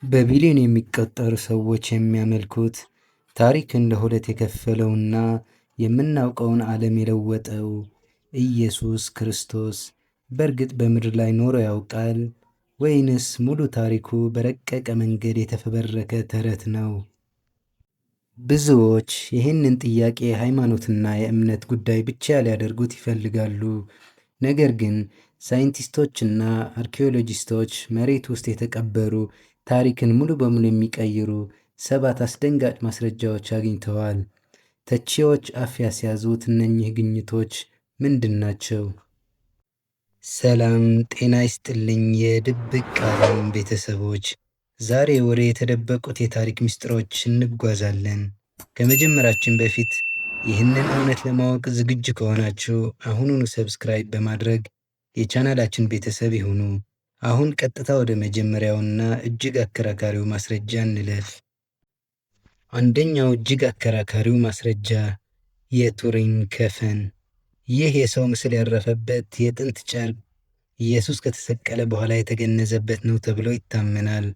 በቢሊዮን የሚቆጠሩ ሰዎች የሚያመልኩት ታሪክን ለሁለት የከፈለውና የምናውቀውን ዓለም የለወጠው ኢየሱስ ክርስቶስ በእርግጥ በምድር ላይ ኖሮ ያውቃል ወይንስ ሙሉ ታሪኩ በረቀቀ መንገድ የተፈበረከ ተረት ነው? ብዙዎች ይህንን ጥያቄ የሃይማኖትና የእምነት ጉዳይ ብቻ ሊያደርጉት ይፈልጋሉ። ነገር ግን ሳይንቲስቶችና አርኪኦሎጂስቶች መሬት ውስጥ የተቀበሩ ታሪክን ሙሉ በሙሉ የሚቀይሩ 7 አስደንጋጭ ማስረጃዎች አግኝተዋል። ተቺዎች አፍ ያስያዙት እነኚህ ግኝቶች ምንድን ናቸው? ሰላም ጤና ይስጥልኝ የድብቅ ዓለም ቤተሰቦች፣ ዛሬ ወደ የተደበቁት የታሪክ ምስጢሮች እንጓዛለን። ከመጀመራችን በፊት ይህንን እውነት ለማወቅ ዝግጁ ከሆናችሁ አሁኑኑ ሰብስክራይብ በማድረግ የቻናላችን ቤተሰብ ይሁኑ። አሁን ቀጥታ ወደ መጀመሪያውና እጅግ አከራካሪው ማስረጃ እንለፍ። አንደኛው እጅግ አከራካሪው ማስረጃ የቱሪን ከፈን። ይህ የሰው ምስል ያረፈበት የጥንት ጨርቅ ኢየሱስ ከተሰቀለ በኋላ የተገነዘበት ነው ተብሎ ይታመናል።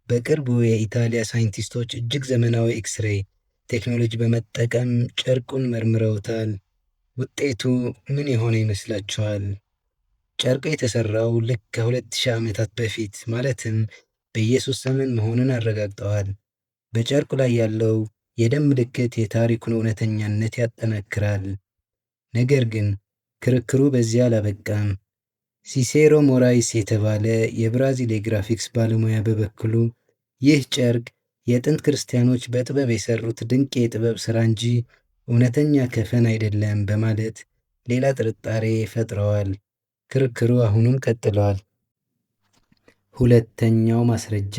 በቅርቡ የኢጣሊያ ሳይንቲስቶች እጅግ ዘመናዊ ኤክስሬይ ቴክኖሎጂ በመጠቀም ጨርቁን መርምረውታል። ውጤቱ ምን የሆነ ይመስላችኋል? ጨርቁ የተሰራው ልክ ከ2000 ዓመታት በፊት ማለትም በኢየሱስ ዘመን መሆኑን አረጋግጠዋል። በጨርቁ ላይ ያለው የደም ምልክት የታሪኩን እውነተኛነት ያጠናክራል። ነገር ግን ክርክሩ በዚያ አላበቃም። ሲሴሮ ሞራይስ የተባለ የብራዚል የግራፊክስ ባለሙያ በበኩሉ ይህ ጨርቅ የጥንት ክርስቲያኖች በጥበብ የሰሩት ድንቅ የጥበብ ሥራ እንጂ እውነተኛ ከፈን አይደለም በማለት ሌላ ጥርጣሬ ፈጥረዋል። ክርክሩ አሁንም ቀጥሏል። ሁለተኛው ማስረጃ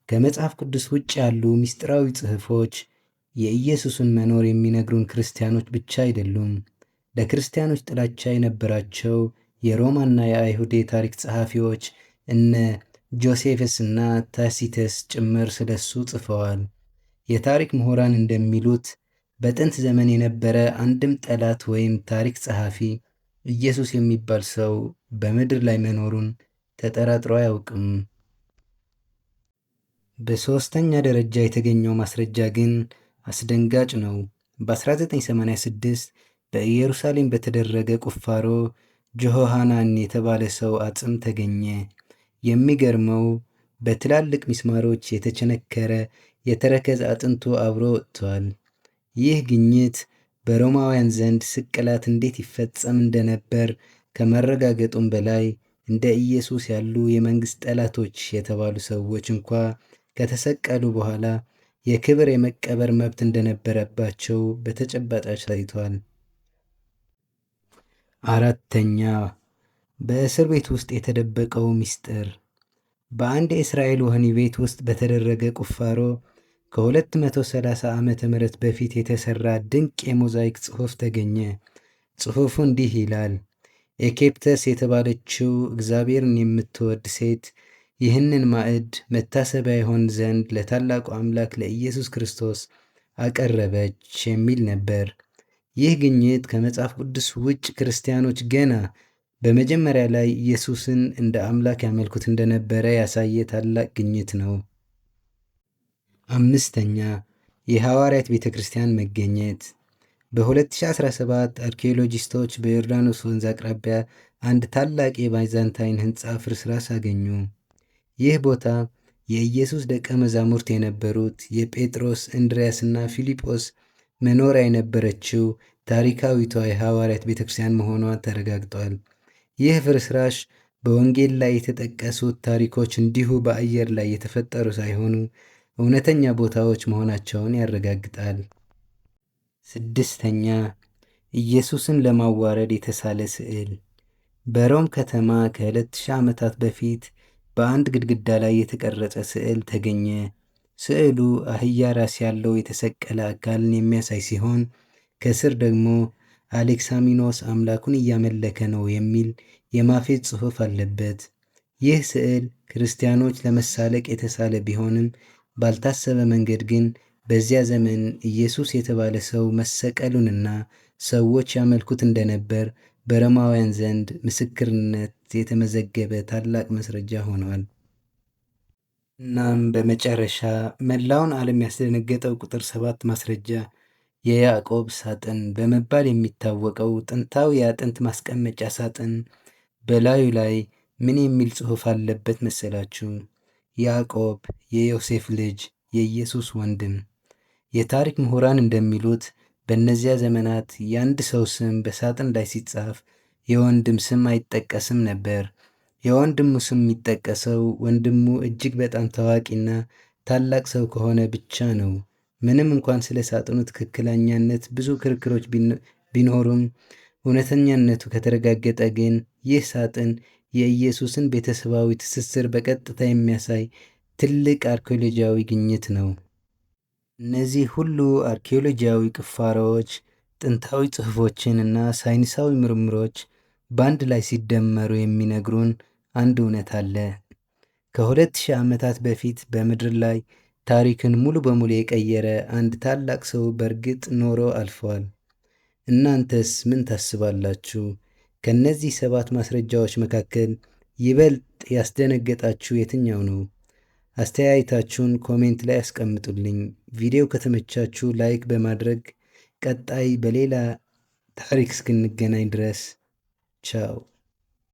ከመጽሐፍ ቅዱስ ውጭ ያሉ ምስጢራዊ ጽሑፎች የኢየሱስን መኖር የሚነግሩን ክርስቲያኖች ብቻ አይደሉም። ለክርስቲያኖች ጥላቻ የነበራቸው የሮማና የአይሁድ የታሪክ ጸሐፊዎች እነ ጆሴፈስ እና ታሲተስ ጭምር ስለሱ ጽፈዋል። የታሪክ ምሁራን እንደሚሉት በጥንት ዘመን የነበረ አንድም ጠላት ወይም ታሪክ ጸሐፊ ኢየሱስ የሚባል ሰው በምድር ላይ መኖሩን ተጠራጥሮ አያውቅም። በሦስተኛ ደረጃ የተገኘው ማስረጃ ግን አስደንጋጭ ነው። በ1986 በኢየሩሳሌም በተደረገ ቁፋሮ ጆሐናን የተባለ ሰው አጽም ተገኘ። የሚገርመው በትላልቅ ሚስማሮች የተቸነከረ የተረከዝ አጥንቱ አብሮ ወጥቷል። ይህ ግኝት በሮማውያን ዘንድ ስቅላት እንዴት ይፈጸም እንደነበር ከመረጋገጡም በላይ እንደ ኢየሱስ ያሉ የመንግሥት ጠላቶች የተባሉ ሰዎች እንኳ ከተሰቀሉ በኋላ የክብር የመቀበር መብት እንደነበረባቸው በተጨባጭ አሳይቷል። አራተኛ በእስር ቤት ውስጥ የተደበቀው ምስጢር። በአንድ የእስራኤል ወህኒ ቤት ውስጥ በተደረገ ቁፋሮ ከ230 ዓመተ ምህረት በፊት የተሰራ ድንቅ የሞዛይክ ጽሑፍ ተገኘ። ጽሑፉ እንዲህ ይላል: ኤኬፕተስ የተባለችው እግዚአብሔርን የምትወድ ሴት ይህንን ማዕድ መታሰቢያ ይሆን ዘንድ ለታላቁ አምላክ ለኢየሱስ ክርስቶስ አቀረበች የሚል ነበር። ይህ ግኝት ከመጽሐፍ ቅዱስ ውጭ ክርስቲያኖች ገና በመጀመሪያ ላይ ኢየሱስን እንደ አምላክ ያመልኩት እንደነበረ ያሳየ ታላቅ ግኝት ነው። አምስተኛ የሐዋርያት ቤተ ክርስቲያን መገኘት። በ2017 አርኪኦሎጂስቶች በዮርዳኖስ ወንዝ አቅራቢያ አንድ ታላቅ የባይዛንታይን ሕንፃ ፍርስራሽ አገኙ። ይህ ቦታ የኢየሱስ ደቀ መዛሙርት የነበሩት የጴጥሮስ፣ እንድርያስና ፊልጶስ መኖሪያ የነበረችው ታሪካዊቷ የሐዋርያት ቤተ ክርስቲያን መሆኗ ተረጋግጧል። ይህ ፍርስራሽ በወንጌል ላይ የተጠቀሱት ታሪኮች እንዲሁ በአየር ላይ የተፈጠሩ ሳይሆኑ እውነተኛ ቦታዎች መሆናቸውን ያረጋግጣል። ስድስተኛ ኢየሱስን ለማዋረድ የተሳለ ስዕል። በሮም ከተማ ከ2000 ዓመታት በፊት በአንድ ግድግዳ ላይ የተቀረጸ ስዕል ተገኘ። ስዕሉ አህያ ራስ ያለው የተሰቀለ አካልን የሚያሳይ ሲሆን ከስር ደግሞ አሌክሳሚኖስ አምላኩን እያመለከ ነው የሚል የማፌዝ ጽሑፍ አለበት። ይህ ስዕል ክርስቲያኖች ለመሳለቅ የተሳለ ቢሆንም ባልታሰበ መንገድ ግን በዚያ ዘመን ኢየሱስ የተባለ ሰው መሰቀሉንና ሰዎች ያመልኩት እንደነበር በሮማውያን ዘንድ ምስክርነት የተመዘገበ ታላቅ ማስረጃ ሆኗል። እናም በመጨረሻ መላውን ዓለም ያስደነገጠው ቁጥር 7 ማስረጃ የያዕቆብ ሳጥን በመባል የሚታወቀው ጥንታዊ የአጥንት ማስቀመጫ ሳጥን በላዩ ላይ ምን የሚል ጽሑፍ አለበት መሰላችሁ? ያዕቆብ የዮሴፍ ልጅ፣ የኢየሱስ ወንድም። የታሪክ ምሁራን እንደሚሉት በእነዚያ ዘመናት የአንድ ሰው ስም በሳጥን ላይ ሲጻፍ የወንድም ስም አይጠቀስም ነበር። የወንድሙ ስም የሚጠቀሰው ወንድሙ እጅግ በጣም ታዋቂና ታላቅ ሰው ከሆነ ብቻ ነው። ምንም እንኳን ስለ ሳጥኑ ትክክለኛነት ብዙ ክርክሮች ቢኖሩም እውነተኛነቱ ከተረጋገጠ ግን ይህ ሳጥን የኢየሱስን ቤተሰባዊ ትስስር በቀጥታ የሚያሳይ ትልቅ አርኪኦሎጂያዊ ግኝት ነው። እነዚህ ሁሉ አርኪኦሎጂያዊ ቁፋሮዎች፣ ጥንታዊ ጽሑፎችን እና ሳይንሳዊ ምርምሮች በአንድ ላይ ሲደመሩ የሚነግሩን አንድ እውነት አለ። ከ2000 ዓመታት በፊት በምድር ላይ ታሪክን ሙሉ በሙሉ የቀየረ አንድ ታላቅ ሰው በእርግጥ ኖሮ አልፏል። እናንተስ ምን ታስባላችሁ? ከነዚህ 7 ማስረጃዎች መካከል ይበልጥ ያስደነገጣችሁ የትኛው ነው? አስተያየታችሁን ኮሜንት ላይ አስቀምጡልኝ። ቪዲዮ ከተመቻችሁ ላይክ በማድረግ ቀጣይ በሌላ ታሪክ እስክንገናኝ ድረስ ቻው።